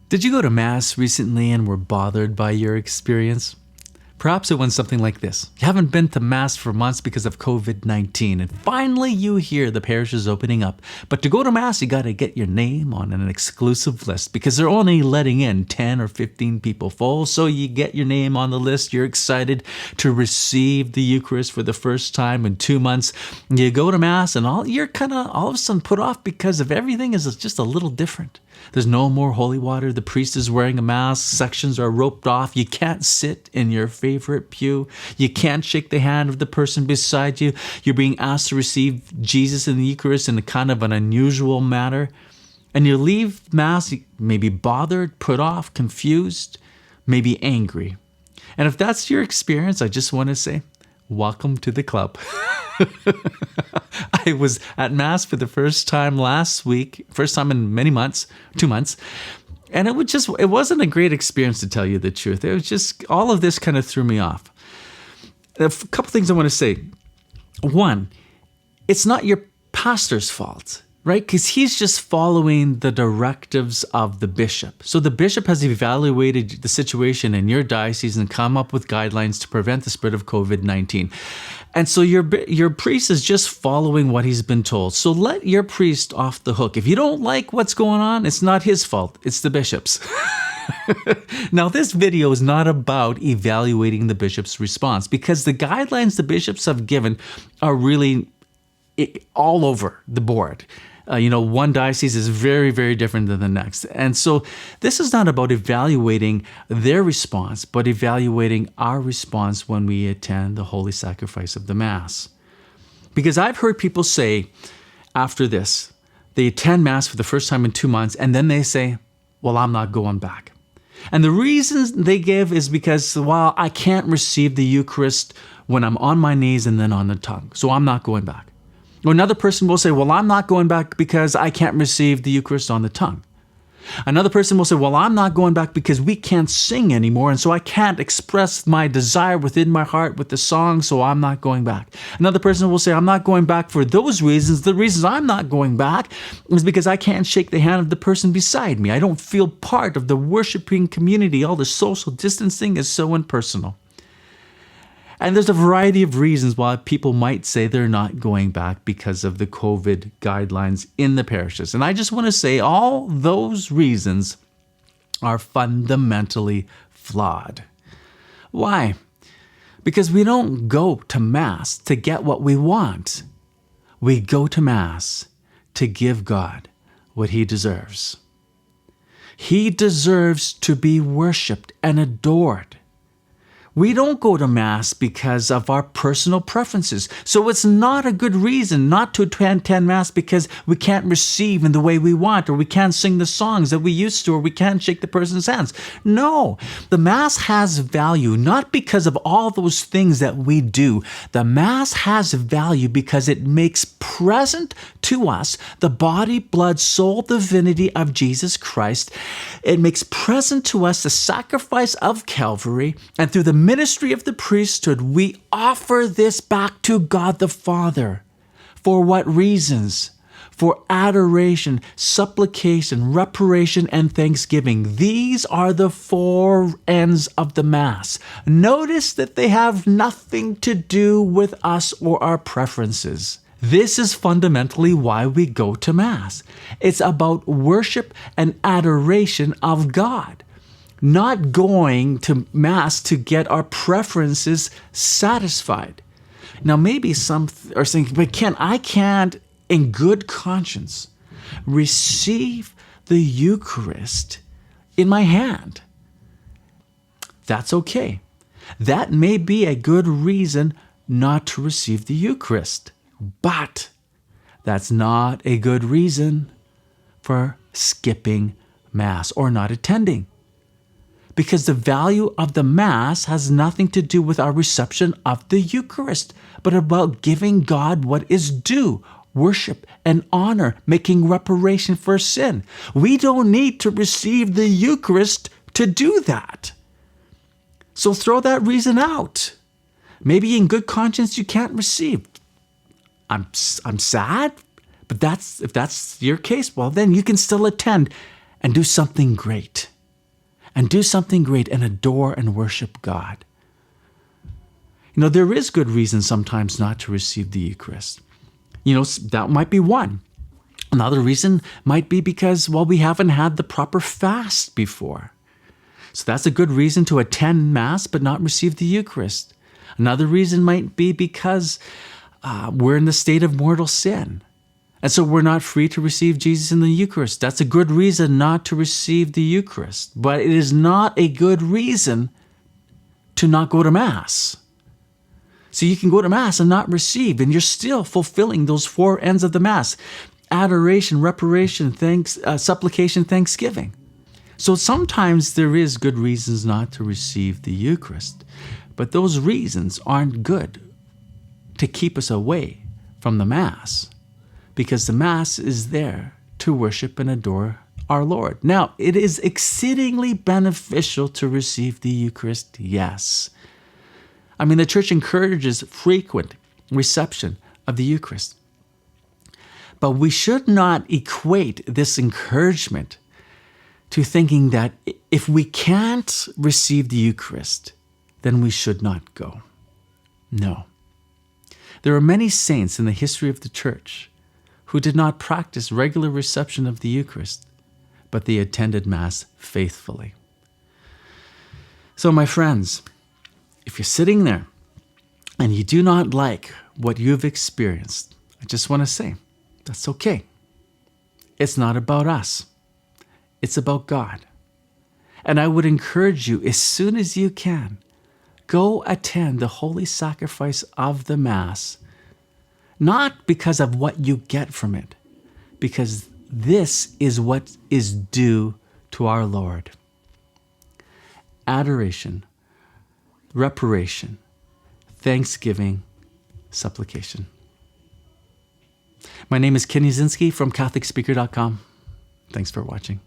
Did you go to Mass recently and were bothered by your experience? Perhaps it went something like this. You haven't been to Mass for months because of COVID-19, and finally you hear the parish is opening up. But to go to Mass, you got to get your name on an exclusive list because they're only letting in 10 or 15 people full. So you get your name on the list. You're excited to receive the Eucharist for the first time in 2 months. You go to Mass and you're kind of all of a sudden put off because of everything is just a little different. There's no more holy water. The priest is wearing a mask. Sections are roped off. You can't sit in your favorite pew. You can't shake the hand of the person beside you. You're being asked to receive Jesus in the Eucharist in a kind of an unusual manner. And you leave Mass maybe bothered, put off, confused, maybe angry. And if that's your experience, I just want to say, welcome to the club. I was at Mass for the first time last week, first time in many months, 2 months. And it wasn't a great experience, to tell you the truth. It was just, all of this kind of threw me off. A couple things I want to say. One, it's not your pastor's fault, right? Because he's just following the directives of the bishop. So the bishop has evaluated the situation in your diocese and come up with guidelines to prevent the spread of COVID-19. And so your priest is just following what he's been told. So let your priest off the hook. If you don't like what's going on, it's not his fault. It's the bishop's. Now, this video is not about evaluating the bishop's response because the guidelines the bishops have given are really all over the board. One diocese is very, very different than the next. And so this is not about evaluating their response, but evaluating our response when we attend the holy sacrifice of the Mass. Because I've heard people say after this, they attend Mass for the first time in 2 months, and then they say, well, I'm not going back. And the reasons they give is because, well, I can't receive the Eucharist when I'm on my knees and then on the tongue, so I'm not going back. Or another person will say, well, I'm not going back because I can't receive the Eucharist on the tongue. Another person will say, well, I'm not going back because we can't sing anymore, and so I can't express my desire within my heart with the song, so I'm not going back. Another person will say, I'm not going back for those reasons. The reasons I'm not going back is because I can't shake the hand of the person beside me. I don't feel part of the worshiping community. All the social distancing is so impersonal. And there's a variety of reasons why people might say they're not going back because of the COVID guidelines in the parishes. And I just want to say all those reasons are fundamentally flawed. Why? Because we don't go to Mass to get what we want. We go to Mass to give God what He deserves. He deserves to be worshiped and adored. We don't go to Mass because of our personal preferences. So it's not a good reason not to attend Mass because we can't receive in the way we want, or we can't sing the songs that we used to, or we can't shake the person's hands. No, the Mass has value not because of all those things that we do. The Mass has value because it makes present to us the body, blood, soul, divinity of Jesus Christ. It makes present to us the sacrifice of Calvary, and through the ministry of the priesthood, we offer this back to God the Father. For what reasons? For adoration, supplication, reparation, and thanksgiving. These are the 4 ends of the Mass. Notice that they have nothing to do with us or our preferences. This is fundamentally why we go to Mass. It's about worship and adoration of God. Not going to Mass to get our preferences satisfied. Now, maybe some are saying, but Ken, I can't, in good conscience, receive the Eucharist in my hand. That's okay. That may be a good reason not to receive the Eucharist. But that's not a good reason for skipping Mass or not attending. Because the value of the Mass has nothing to do with our reception of the Eucharist, but about giving God what is due, worship and honor, making reparation for sin. We don't need to receive the Eucharist to do that. So throw that reason out. Maybe in good conscience you can't receive. I'm sad, but if that's your case, well, then you can still attend and do something great. and do something great and adore and worship God. You know, there is good reason sometimes not to receive the Eucharist. You know, that might be one. Another reason might be because, well, we haven't had the proper fast before. So that's a good reason to attend Mass but not receive the Eucharist. Another reason might be because we're in the state of mortal sin. And so we're not free to receive Jesus in the Eucharist. That's a good reason not to receive the Eucharist. But it is not a good reason to not go to Mass. So you can go to Mass and not receive, and you're still fulfilling those four ends of the Mass: adoration, reparation, supplication, thanksgiving. So sometimes there is good reasons not to receive the Eucharist, but those reasons aren't good to keep us away from the Mass, because the Mass is there to worship and adore our Lord. Now, it is exceedingly beneficial to receive the Eucharist, yes. I mean, the Church encourages frequent reception of the Eucharist. But we should not equate this encouragement to thinking that if we can't receive the Eucharist, then we should not go. No. There are many saints in the history of the Church who did not practice regular reception of the Eucharist, but they attended Mass faithfully. So, my friends, if you're sitting there and you do not like what you've experienced, I just want to say, that's okay. It's not about us. It's about God. And I would encourage you, as soon as you can, go attend the holy sacrifice of the Mass, not because of what you get from it, because this is what is due to our Lord. Adoration, reparation, thanksgiving, supplication. My name is Ken Uzinski from CatholicSpeaker.com. Thanks for watching.